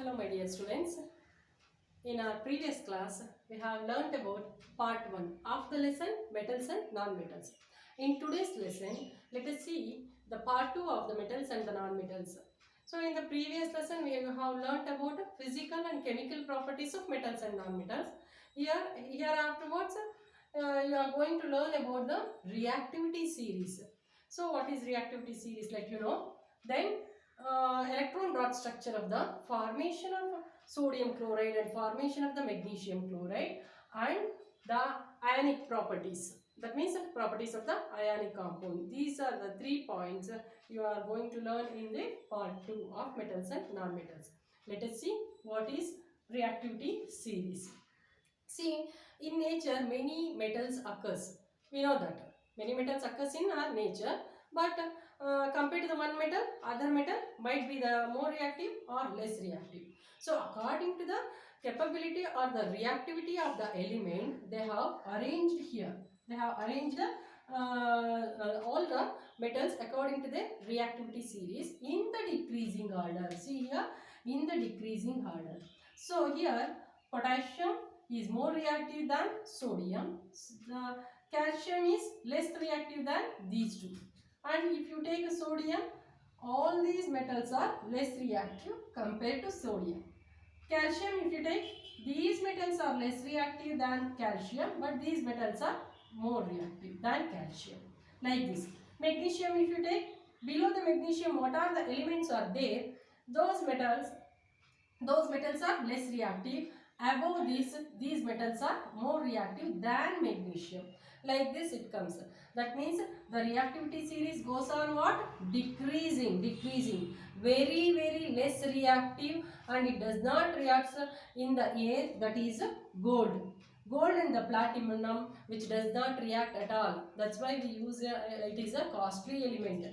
Hello my dear students. In our previous class, we have learnt about part 1 of the lesson metals and non-metals. In today's lesson, let us see the part 2 of the metals and the non-metals. So in the previous lesson, we have learnt about physical and chemical properties of metals and non-metals. Here afterwards, you are going to learn about the reactivity series. So what is reactivity series? Like you know, then electron dot structure of the formation of sodium chloride and formation of the magnesium chloride and the ionic properties. That means the properties of the ionic compound. These are the 3 points you are going to learn in the part 2 of metals and non-metals. Let us see what is reactivity series. See, in nature many metals occurs. We know that many metals occurs in our nature, but compared to the one metal, other metal might be the more reactive or less reactive. So according to the capability or the reactivity of the element, they have arranged here. They have arranged all the metals according to the reactivity series in the decreasing order. See here, in the decreasing order. So here potassium is more reactive than sodium. The calcium is less reactive than these two. And if you take sodium, all these metals are less reactive compared to sodium. Calcium, if you take, these metals are less reactive than calcium, but these metals are more reactive than calcium. Like this. Magnesium, if you take, below the magnesium, what are the elements are there? Those metals are less reactive. Above these metals are more reactive than magnesium. Like this it comes. That means the reactivity series goes on what? Decreasing. Very less reactive, and it does not react in the air, that is gold. Gold and the platinum, which does not react at all. That's why we use it is a costly element.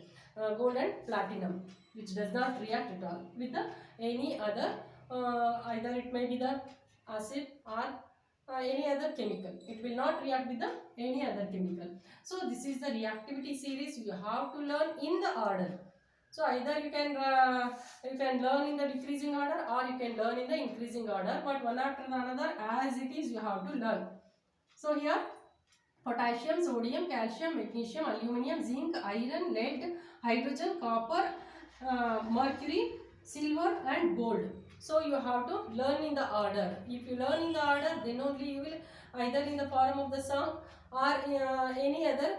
Gold and platinum, which does not react at all with the any other, either it may be the acid or any other chemical. It will not react with the any other chemical. So this is the reactivity series you have to learn in the order. So either you can learn in the decreasing order or you can learn in the increasing order, but one after another as it is you have to learn. So here potassium, sodium, calcium, magnesium, aluminium, zinc, iron, lead, hydrogen, copper, mercury, silver and gold. So you have to learn in the order. If you learn in the order, then only you will either in the form of the sum or any other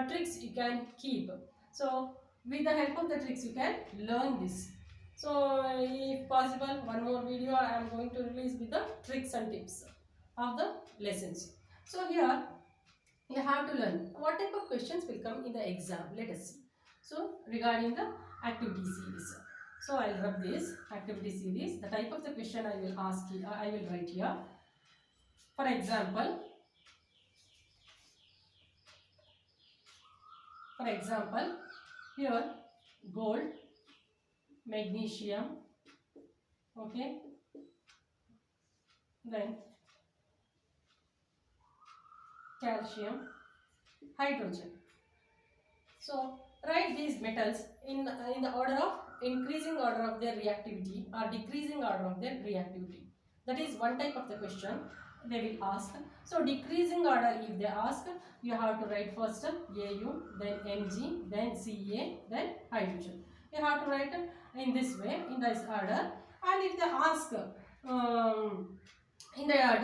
tricks you can keep. So with the help of the tricks you can learn this. So if possible, one more video I am going to release with the tricks and tips of the lessons. So here you have to learn what type of questions will come in the exam. Let us see. So regarding the activity series. So I will rub this activity series. The type of the question I will ask you, I will write here. For example, here gold, magnesium, okay, then calcium, hydrogen. So write these metals in the order of increasing order of their reactivity or decreasing order of their reactivity. That is one type of the question they will ask. So decreasing order if they ask, you have to write first Au, then Mg, then Ca, then hydrogen. You have to write in this way, in this order. And if they ask in the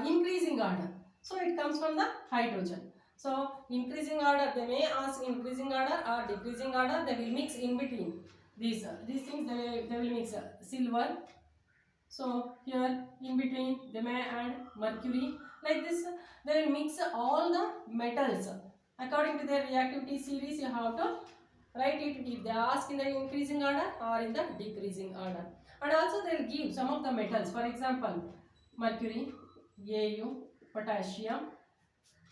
increasing order, so it comes from the hydrogen. So increasing order, they may ask increasing order or decreasing order. They will mix in between these things. They will mix silver. So here in between they may add mercury. Like this, they will mix all the metals according to their reactivity series. You have to write it if they ask in the increasing order or in the decreasing order. And also they will give some of the metals. For example, mercury, Au, potassium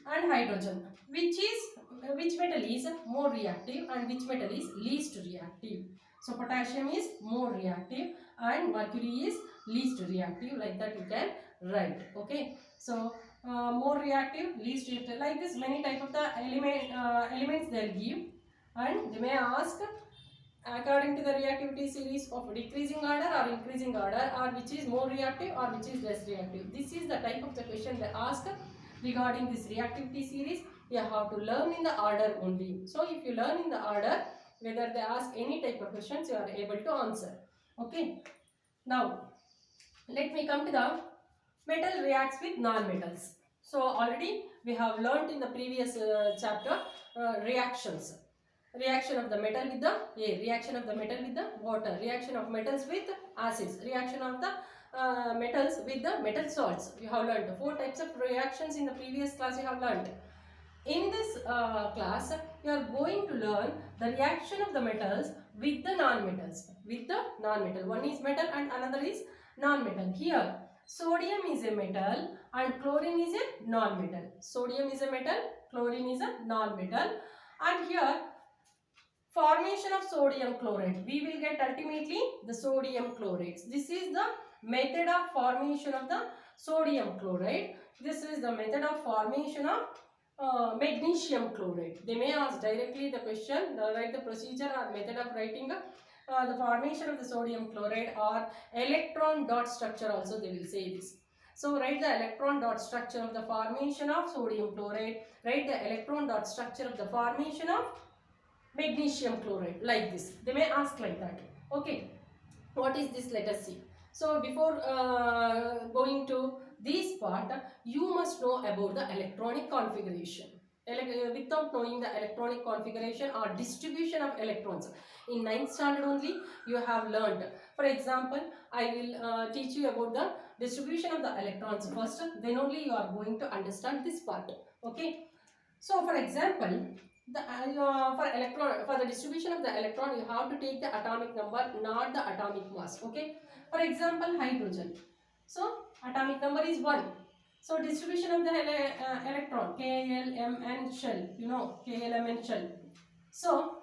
and hydrogen, which metal is more reactive and which metal is least reactive. So potassium is more reactive and mercury is least reactive. Like that you can write. Okay. So more reactive, least reactive. Like this, many type of the elements they'll give, and they may ask according to the reactivity series of decreasing order or increasing order, or which is more reactive or which is less reactive. This is the type of the question they ask regarding this reactivity series. You have to learn in the order only. So if you learn in the order, whether they ask any type of questions, you are able to answer. Okay. Now let me come to the metal reacts with non-metals. So already we have learnt in the previous chapter reactions. Reaction of the metal with the air, reaction of the metal with the water, reaction of metals with acids, reaction of the metals with the metal salts. You have learnt 4 types of reactions in the previous class. You have learnt. In this class, you are going to learn the reaction of the metals with the non-metals. With the non-metal, one is metal and another is non-metal. Here, sodium is a metal and chlorine is a non-metal. Sodium is a metal, chlorine is a non-metal. And here, formation of sodium chloride. We will get ultimately the sodium chlorides. This is the method of formation of the sodium chloride. This is the method of formation of magnesium chloride. They may ask directly the question, write the procedure or method of writing the formation of the sodium chloride, or electron dot structure also they will say this. So write the electron dot structure of the formation of sodium chloride, write the electron dot structure of the formation of magnesium chloride, like this. They may ask like that. Okay, what is this? Let us see. So before going to this part, you must know about the electronic configuration. Without knowing the electronic configuration or distribution of electrons, in 9th standard only you have learned. For example, I will teach you about the distribution of the electrons first, then only you are going to understand this part. Okay. So for example, for the distribution of the electron, you have to take the atomic number, not the atomic mass. Okay. For example, hydrogen. So atomic number is 1. So distribution of the electron, KLMN shell, you know, KLMN shell. So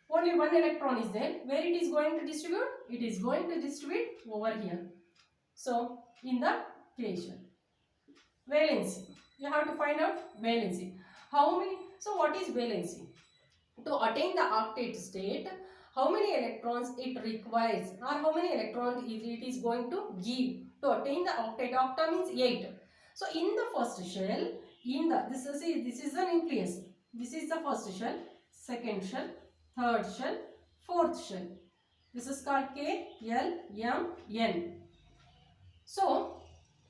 only one electron is there. Where it is going to distribute? It is going to distribute over here. So in the K shell. Valency. You have to find out valency. How many? So what is valency? To attain the octet state, how many electrons it requires, or how many electrons it is going to give to attain the octet. Octa means 8. So in the first shell, this is the nucleus. This is the first shell, second shell, third shell, fourth shell. This is called K, L, M, N. So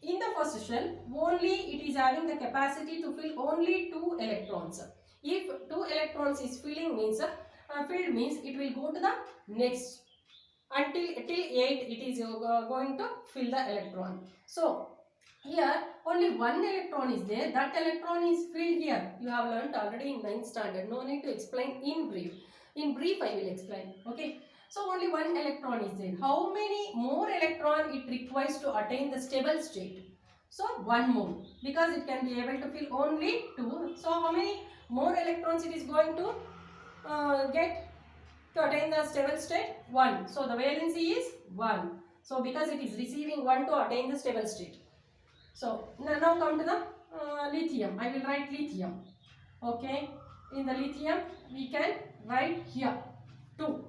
in the first shell, only it is having the capacity to fill only 2 electrons. If 2 electrons is filled means it will go to the next until 8 it is going to fill the electron. So here only 1 electron is there. That electron is filled here. You have learnt already in 9th standard. No need to explain in brief. In brief I will explain. Okay. So only 1 electron is there. How many more electron it requires to attain the stable state? So 1 more, because it can be able to fill only 2. So how many more electrons it is going to get to attain the stable state? 1. So the valency is 1. So because it is receiving 1 to attain the stable state. So now come to the lithium. I will write lithium. Okay. In the lithium we can write here 2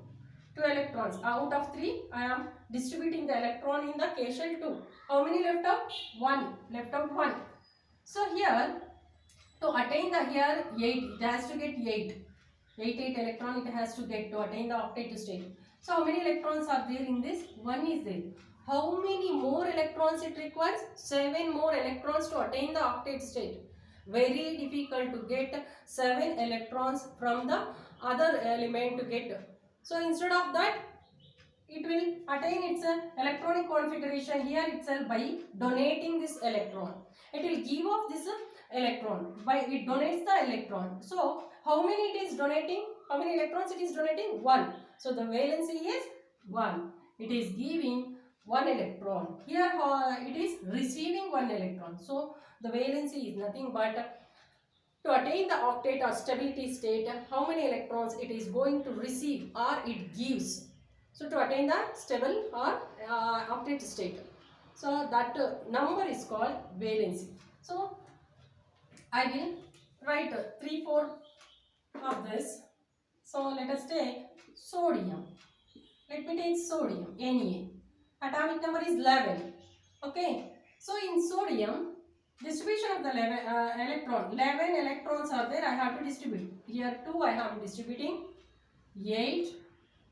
electrons. Out of 3 I am distributing the electron in the K shell 2. How many left out? 1. Left out 1. So here to attain the here 8, it has to get 8 electron it has to get to attain the octet state. So how many electrons are there in this? 1 is there. How many more electrons it requires? 7 more electrons to attain the octet state. Very difficult to get 7 electrons from the other element to get. So instead of that, it will attain its electronic configuration here itself by donating this electron. It will give off this electron by it donates the electron. So how many it is donating? How many electrons it is donating? 1. So the valency is 1. It is giving 1 electron. Here it is receiving 1 electron. So the valency is nothing but to attain the octet or stability state, how many electrons it is going to receive or it gives. So to attain the stable or octet state. So that number is called valency. So I will write 3/4 of this. So let us take sodium. Let me take sodium, Na. Atomic number is 11. Okay. So in sodium, distribution of the electron. 11 electrons are there. I have to distribute. Here 2 I am distributing. 8.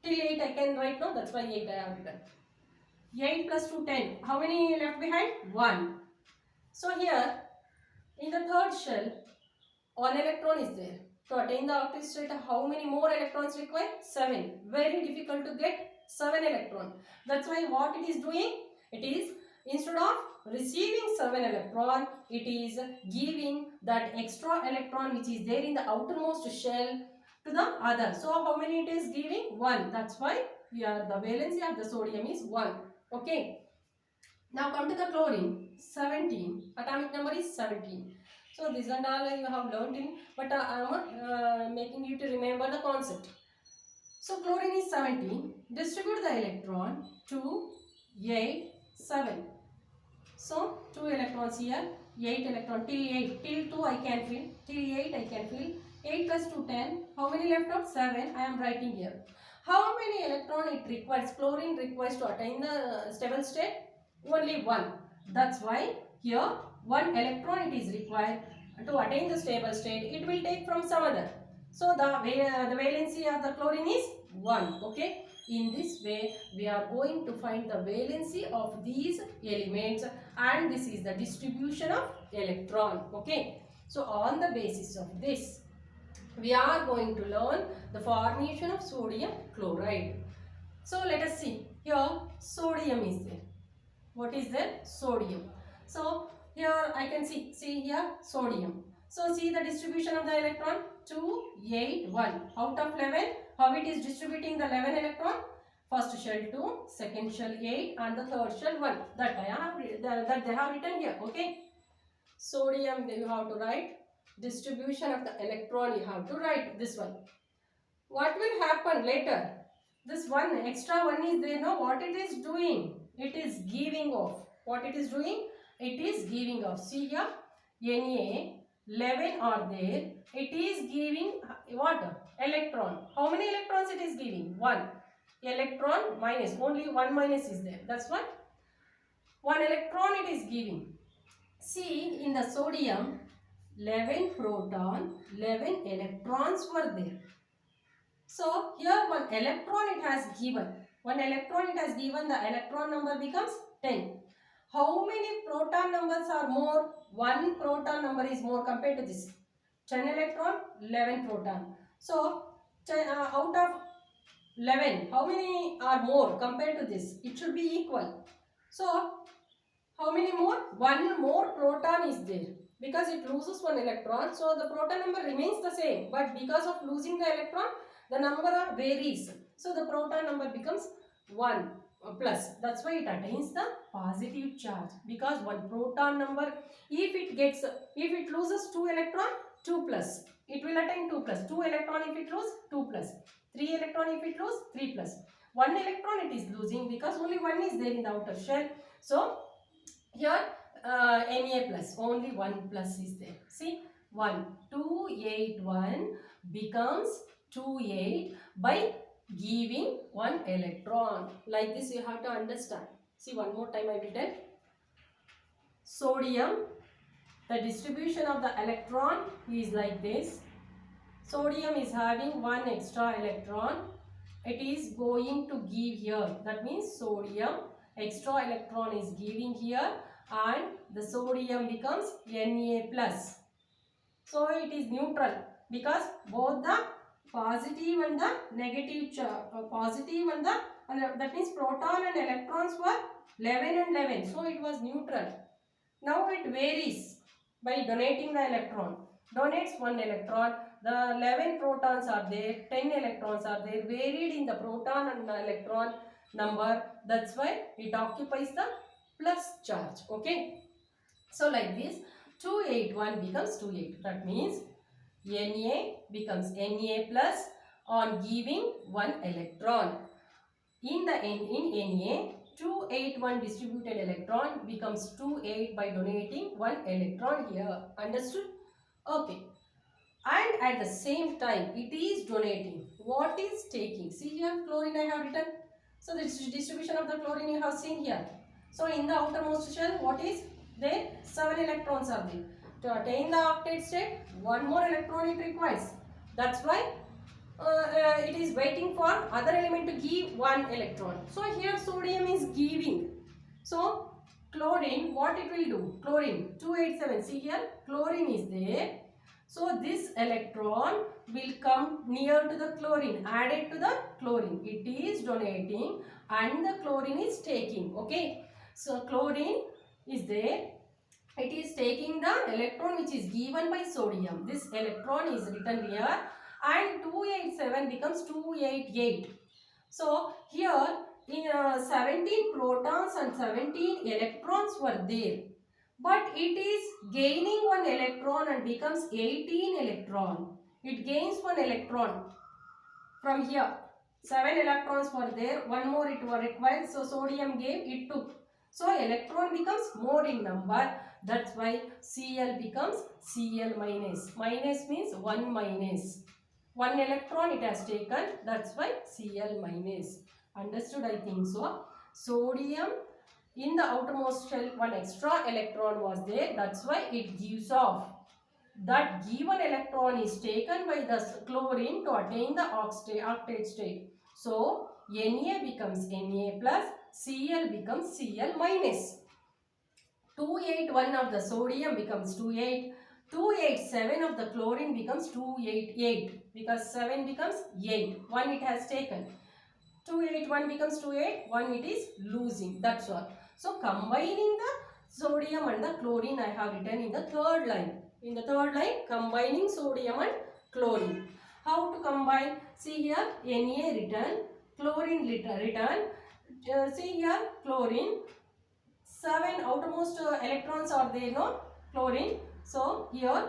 Till 8 I can write now. That's why 8 I have written. 8 plus 2, 10. How many left behind? 1. So here, in the third shell, 1 electron is there. To attain the octet state, how many more electrons required? 7. Very difficult to get 7 electron. That's why what it is doing? It is, instead of receiving 7 electron, it is giving that extra electron which is there in the outermost shell to the other. So how many it is giving? 1. That's why here the valency of the sodium is 1. Okay. Now come to the chlorine. 17. Atomic number is 17. So this and all you have learnt in, but I am making you to remember the concept. So chlorine is 17. Distribute the electron 2, 8, 7. So 2 electrons here, 8 electron till 8, till 2 I can fill, till 8 I can fill. 8 plus 2, 10. How many left out? 7. I am writing here. How many electron it requires? Chlorine requires to attain the stable state? Only 1. That's why here 1 electron it is required to attain the stable state. It will take from some other. So the valency of the chlorine is 1. Okay. In this way we are going to find the valency of these elements, and this is the distribution of electron. Okay. So on the basis of this, we are going to learn the formation of sodium chloride. So let us see. Here sodium is there. What is there? Sodium. So here I can see here sodium. So see the distribution of the electron. 2, 8, 1. Out of 11, how it is distributing the 11 electron? First shell 2, second shell 8, and the third shell 1. That they have written here. Okay. Sodium you have to write. Distribution of the electron you have to write this one. What will happen later? This one extra one is there. No, what it is doing? It is giving off. What it is doing? It is giving off. See here, Na 11 are there. It is giving what? Electron. How many electrons it is giving? 1. Electron minus. Only 1 minus is there. That's what? 1 electron it is giving. See in the sodium, 11 proton, 11 electrons were there. So here 1 electron it has given. 1 electron it has given, the electron number becomes 10. How many proton numbers are more? 1 proton number is more compared to this. 10 electron, 11 proton. So out of 11, how many are more compared to this? It should be equal. So how many more? 1 more proton is there. Because it loses 1 electron, so the proton number remains the same. But because of losing the electron, the number varies. So the proton number becomes 1 plus. That's why it attains the positive charge. Because 1 proton number, if it loses 2 electron, 2 plus. It will attain 2 plus. 2 electron if it loses, 2 plus. 3 electron if it loses, 3 plus. 1 electron it is losing because only 1 is there in the outer shell. So here Na plus, only 1 plus is there. See, 1, 2, 8, 1 becomes 2, 8 by giving 1 electron. Like this you have to understand. See, one more time I will tell. Sodium, the distribution of the electron is like this. Sodium is having 1 extra electron. It is going to give here. That means sodium extra electron is giving here, and the sodium becomes Na plus. So it is neutral because both the positive and the negative positive and that means proton and electrons were 11 and 11. So it was neutral. Now it varies by donating the electron. Donates 1 electron. The 11 protons are there, 10 electrons are there, varied in the proton and the electron number. That's why it occupies the plus charge. Okay. So like this, 281 becomes 28. That means Na becomes Na plus on giving 1 electron. In Na, 281 distributed electron becomes 28 by donating 1 electron here. Understood? Okay. and at the same time it is donating. What is taking? See here, chlorine I have written. So the distribution of the chlorine you have seen here. So in the outermost shell, what is there? 7 electrons are there. To attain the octet state, one more electron it requires. That's why it is waiting for other element to give one electron. So here sodium is giving. So chlorine, what it will do? Chlorine 287. See here, chlorine is there. So this electron will come near to the chlorine, added to the chlorine. It is donating and the chlorine is taking. Okay. So chlorine is there. It is taking the electron which is given by sodium. This electron is written here and 287 becomes 288. So here in 17 protons and 17 electrons were there. But it is gaining one electron and becomes 18 electron. It gains one electron from here. 7 electrons were there. One more it was required. So sodium gave, it took. So electron becomes more in number. That's why Cl becomes Cl minus. Minus means 1 minus. 1 electron it has taken. That's why Cl minus. Understood, I think so. Sodium, in the outermost shell, one extra electron was there. That's why it gives off. That given electron is taken by the chlorine to attain the octet state. So, Na becomes Na plus, Cl becomes Cl minus. 281 of the sodium becomes 28. 287 of the chlorine becomes 288 because 7 becomes 8. 1 it has taken. 281 becomes 28. 1 it is losing. That's all. So, combining the sodium and the chlorine I have written in the third line. In the third line, combining sodium and chlorine. How to combine? See here, Na written, chlorine written. See here, chlorine. 7 outermost electrons are there, no? Chlorine. So, here,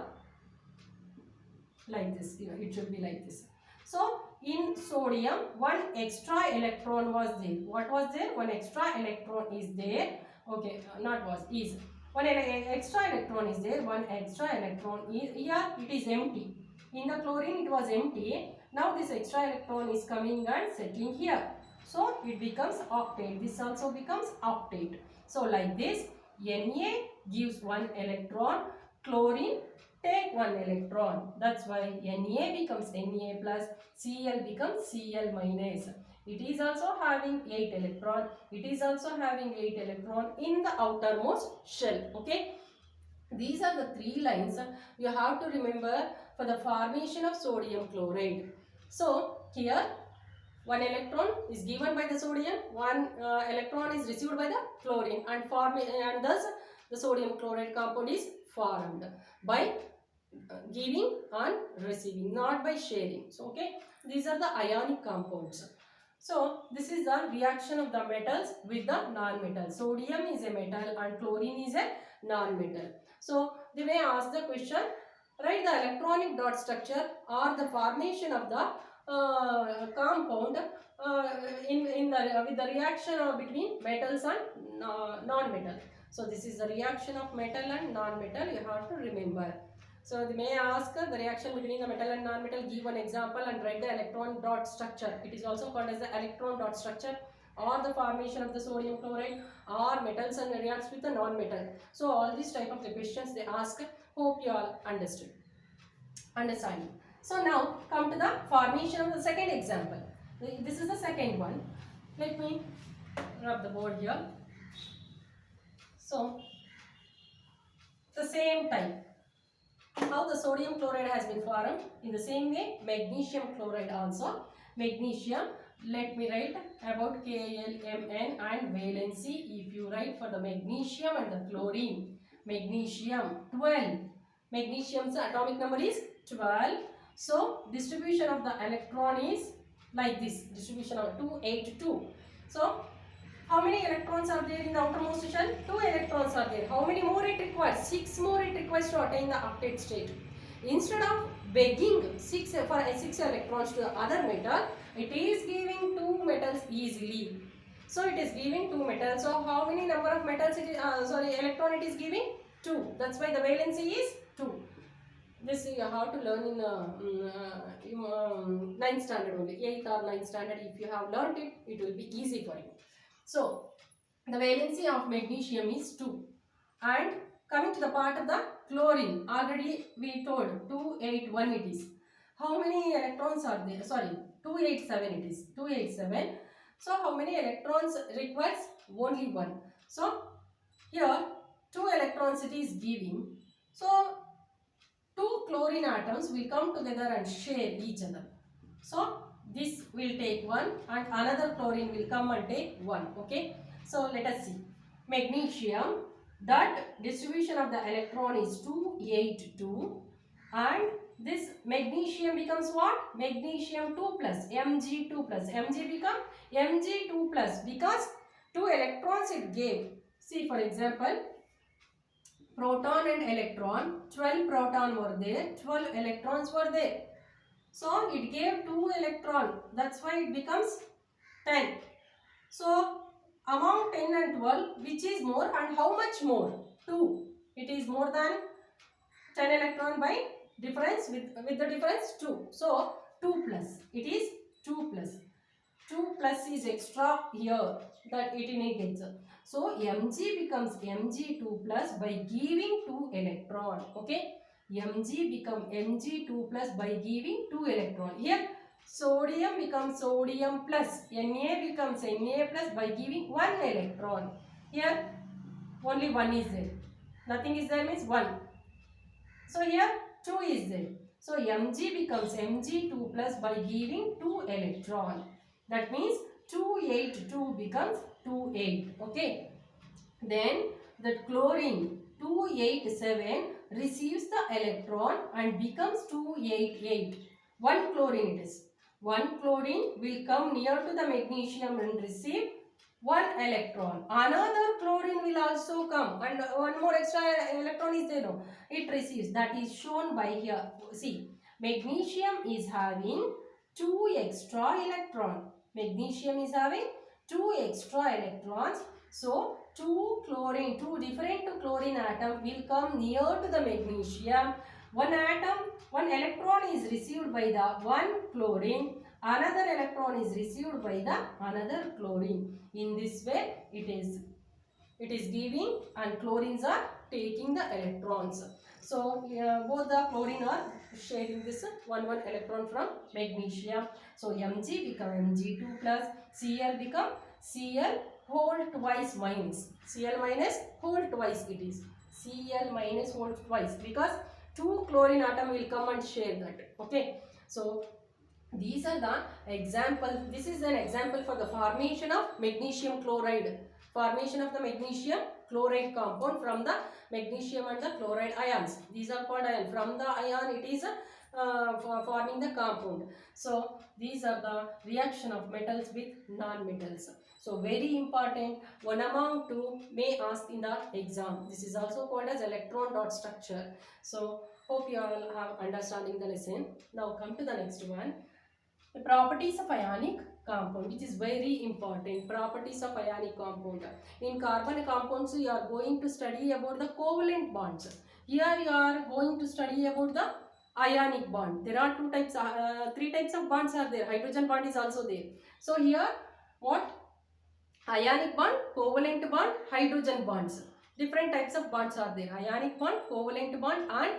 like this. It should be like this. So, in sodium, one extra electron was there. What was there? One extra electron is there. Okay, not was, is. One extra electron is there. One extra electron is here. It is empty. In the chlorine, it was empty. Now, this extra electron is coming and settling here. So, it becomes octet. This also becomes octet. So, like this, Na gives one electron. Chlorine take one electron. That's why Na becomes Na plus, Cl becomes Cl minus. It is also having 8 electron. It is also having 8 electron in the outermost shell. Okay. These are the 3 lines you have to remember for the formation of sodium chloride. So, here 1 electron is given by the sodium, 1 electron is received by the chlorine and thus the sodium chloride compound is formed by giving and receiving, not by sharing. So, okay, these are the ionic compounds. So, this is the reaction of the metals with the non-metal. Sodium is a metal and chlorine is a non-metal. So, they may ask the question, write the electronic dot structure or the formation of the compound with the reaction between metals and non-metal. So, this is the reaction of metal and non-metal, you have to remember. So, they may ask the reaction between the metal and non-metal, give one example and write the electron dot structure. It is also called as the electron dot structure or the formation of the sodium chloride or metals and reacts with the non-metal. So, all these type of the questions they ask, hope you all understanding. So, now come to the formation of the second example. This is the second one. Let me rub the board here. So, the same type. How the sodium chloride has been formed, in the same way magnesium chloride also. Magnesium, let me write about KLMN and valency. If you write for the magnesium and the chlorine, magnesium 12, magnesium's atomic number is 12. So, distribution of the electron is like this, distribution of 282. So, how many electrons are there in the outermost shell? 2 electrons are there. How many more it requires? 6 more it requires to attain the octet state. Instead of begging 6 electrons to the other metal, it is giving 2 metals easily. So, it is giving 2 metals. So, how many number of metals it is, electron it is giving? 2. That's why the valency is 2. This you have to learn in 9th standard only, 8th or 9th standard. If you have learned it, it will be easy for you. So the valency of magnesium is 2. And coming to the part of the chlorine, already we told 281 it is. How many electrons are there? Sorry, 287 it is. 287. So how many electrons requires? Only 1. So here 2 electrons it is giving. So 2 chlorine atoms will come together and share each other. So this will take 1 and another chlorine will come and take 1. Okay. So let us see. Magnesium, that distribution of the electron is 282, and this magnesium becomes what? Magnesium 2 plus, Mg2 plus. Mg become Mg2 plus because 2 electrons it gave. See, for example, proton and electron, 12 proton were there, 12 electrons were there. So it gave 2 electron, that's why it becomes 10. So among 10 and 12, which is more and how much more? 2. It is more than 10 electron by difference with the difference 2. So 2 plus, it is 2 plus. 2 plus is extra here, that it indicates. So Mg becomes Mg2 plus by giving 2 electron. Okay, Mg become Mg2 plus by giving 2 electron. Here sodium becomes sodium plus, Na becomes Na plus by giving 1 electron. Here only 1 is there, nothing is there means 1. So here 2 is there. So Mg becomes Mg2 plus by giving 2 electron. That means 282 becomes 28. Okay. Then the chlorine 287 receives the electron and becomes 288. 1 chlorine it is. 1 chlorine will come near to the magnesium and receive 1 electron. Another chlorine will also come and 1 more extra electron is there. No, it receives. That is shown by here. See, magnesium is having 2 extra electrons. Magnesium is having 2 extra electrons. So 2 different chlorine atom will come near to the magnesium. One electron is received by the one chlorine. Another electron is received by the another chlorine. In this way, it is giving and chlorines are taking the electrons. So both the chlorine are sharing this one electron from magnesium. So Mg become Mg2 plus, Cl become Cl whole twice minus. Cl minus whole twice it is. Cl minus whole twice because 2 chlorine atom will come and share that. Okay. So these are the examples. This is an example for the formation of magnesium chloride. Formation of the magnesium chloride compound from the magnesium and the chloride ions. These are called ion. From the ion it is forming the compound. So these are the reaction of metals with non-metals. So very important, one among two may ask in the exam. This is also called as electron dot structure. So hope you all have understanding the lesson. Now come to the next one. The properties of ionic compound, which is very important. Properties of ionic compound. In carbon compounds you are going to study about the covalent bonds. Here you are going to study about the ionic bond. There are three types of bonds are there. Hydrogen bond is also there. So here what? Ionic bond, covalent bond, hydrogen bonds. Different types of bonds are there. Ionic bond, covalent bond and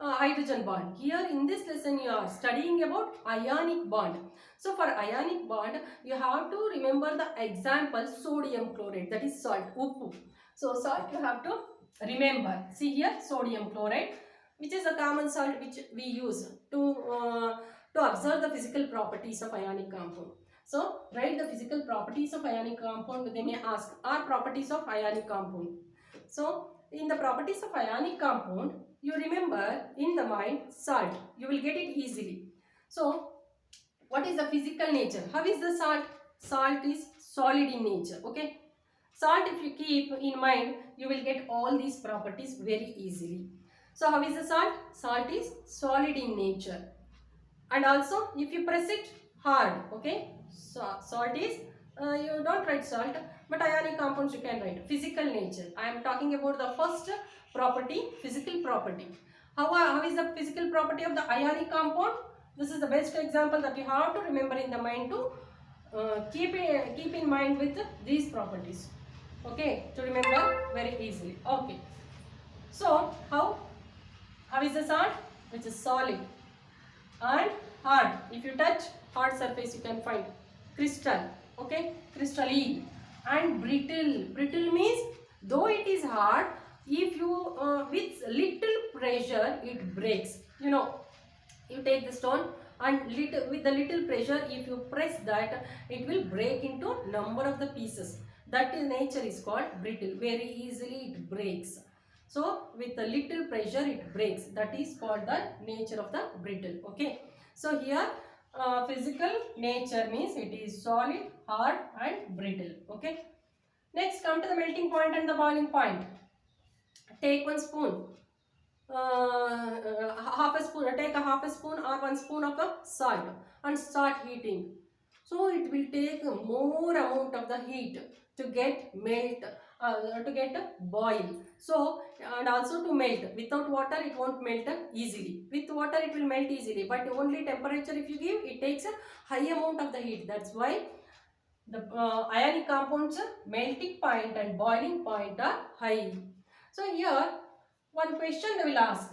hydrogen bond. Here in this lesson you are studying about ionic bond. So for ionic bond you have to remember the example sodium chloride, that is salt, uppu. So salt you have to remember. See here sodium chloride, which is a common salt which we use to observe the physical properties of ionic compound. So write the physical properties of ionic compound. They may ask, are properties of ionic compound. So in the properties of ionic compound, you remember in the mind salt. You will get it easily. So what is the physical nature? How is the salt? Salt is solid in nature. Okay. Salt if you keep in mind, you will get all these properties very easily. So how is the salt? Salt is solid in nature. And also if you press it hard, okay. So salt is, you don't write salt, but ionic compounds you can write. Physical nature. I am talking about the first property, physical property. How is the physical property of the ionic compound? This is the best example that you have to remember in the mind to keep in mind with these properties. Okay, to remember very easily. Okay. So how is the salt? Which is solid and hard. If you touch hard surface, you can find crystal. Okay, crystalline. And brittle. Brittle means though it is hard, if you with little pressure it breaks. You know, you take the stone and with the little pressure, if you press that, it will break into number of the pieces. That is nature is called brittle. Very easily it breaks. So with a little pressure it breaks. That is called the nature of the brittle. Okay. So here physical nature means it is solid, hard and brittle. Okay. Next, come to the melting point and the boiling point. Take one spoon. Half a spoon, take a half a spoon or 1 spoon of the salt and start heating. So it will take more amount of the heat to get melt, to get boil. So and also to melt. Without water it won't melt easily. With water it will melt easily. But only temperature if you give, it takes a high amount of the heat. That's why the ionic compounds melting point and boiling point are high. So here one question they will ask.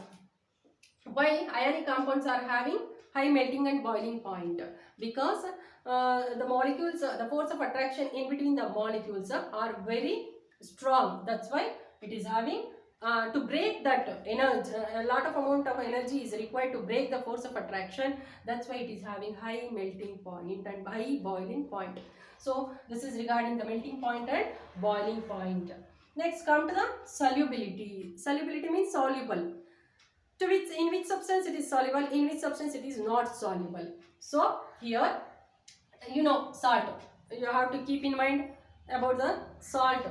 Why ionic compounds are having high melting and boiling point? Because the molecules, the force of attraction in between the molecules are very strong. That's why it is having to break that energy, a lot of amount of energy is required to break the force of attraction. That's why it is having high melting point and high boiling point. So this is regarding the melting point and boiling point. Next, come to the solubility. Solubility means soluble. To which, in which substance it is soluble, in which substance it is not soluble. So here, you know, salt. You have to keep in mind about the salt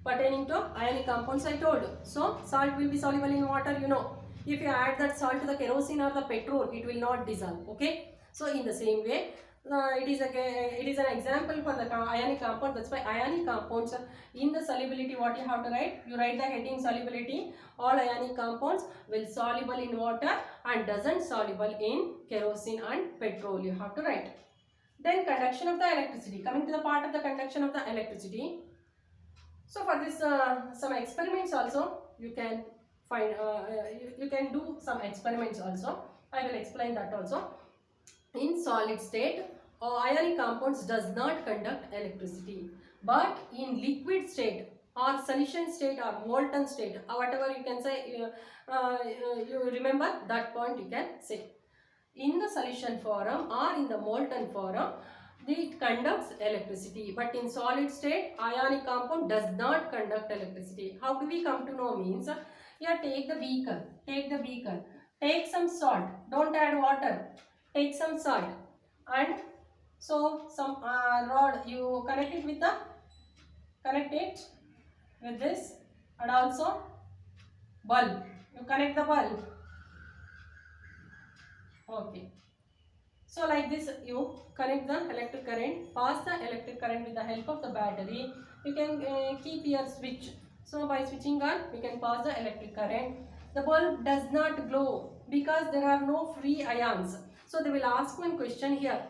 pertaining to ionic compounds I told. So salt will be soluble in water, you know. If you add that salt to the kerosene or the petrol, it will not dissolve. Okay. So in the same way, it is an example for the ionic compound. That's why ionic compounds in the solubility, what you have to write? You write the heading solubility. All ionic compounds will soluble in water and doesn't soluble in kerosene and petrol. You have to write. Then conduction of the electricity. Coming to the part of the conduction of the electricity. So for this some experiments also you can find. You can do some experiments also. I will explain that also. In solid state, ionic compounds does not conduct electricity, but in liquid state or solution state or molten state, whatever you can say, you remember that point you can say. In the solution form or in the molten form, it conducts electricity, but in solid state, ionic compound does not conduct electricity. How do we come to know means? Here take the beaker, take some salt, don't add water. Take some salt and so some rod, you connect it with this, and also bulb. You connect the bulb. Okay. So like this you connect the electric current, pass the electric current with the help of the battery. You can keep your switch. So by switching on, we can pass the electric current. The bulb does not glow because there are no free ions. So they will ask one question here.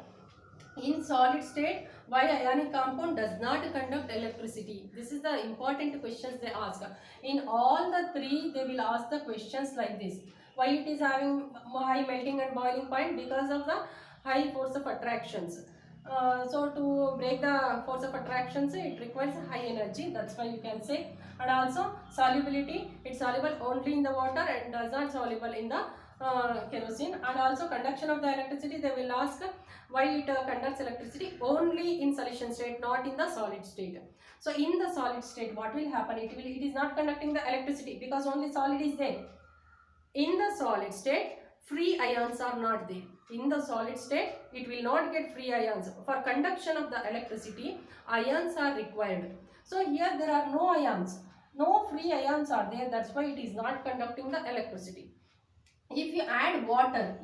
In solid state, why ionic compound does not conduct electricity? This is the important questions they ask. In all the three, they will ask the questions like this. Why it is having high melting and boiling point? Because of the high force of attractions. So to break the force of attractions, it requires high energy. That's why you can say. And also solubility, it's soluble only in the water and does not soluble in the kerosene. And also conduction of the electricity, they will ask why it conducts electricity only in solution state, not in the solid state. So in the solid state, what will happen? It is not conducting the electricity because only solid is there. In the solid state, free ions are not there. In the solid state, it will not get free ions. For conduction of the electricity, ions are required. So here there are no ions. No free ions are there. That's why it is not conducting the electricity. If you add water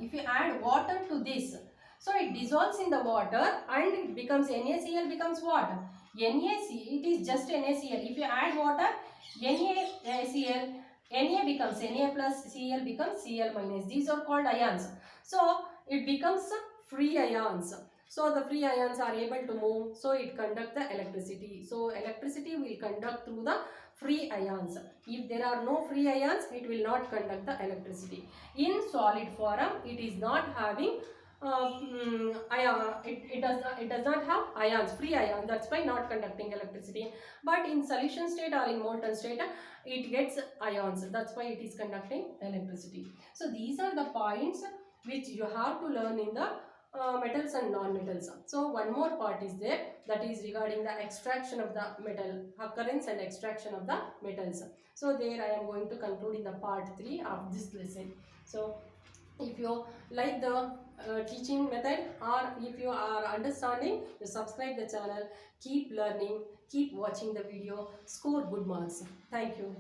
to this, so it dissolves in the water and it becomes NaCl becomes what? NaC, it is just NaCl. If you add water, NaCl Na becomes Na plus, Cl becomes Cl minus. These are called ions. So it becomes free ions. So the free ions are able to move, so it conduct the electricity. So electricity will conduct through the free ions. If there are no free ions, it will not conduct the electricity. In solid form, it is not having it does not have ions, free ions. That's why not conducting electricity. But in solution state or in molten state, it gets ions. That's why it is conducting electricity. So these are the points which you have to learn in the metals and non-metals. So one more part is there, that is regarding the extraction of the metal, occurrence and extraction of the metals. So there I am going to conclude in the part 3 of this lesson. So if you like the teaching method, or if you are understanding, you subscribe the channel, keep learning, keep watching the video, score good marks. Thank you.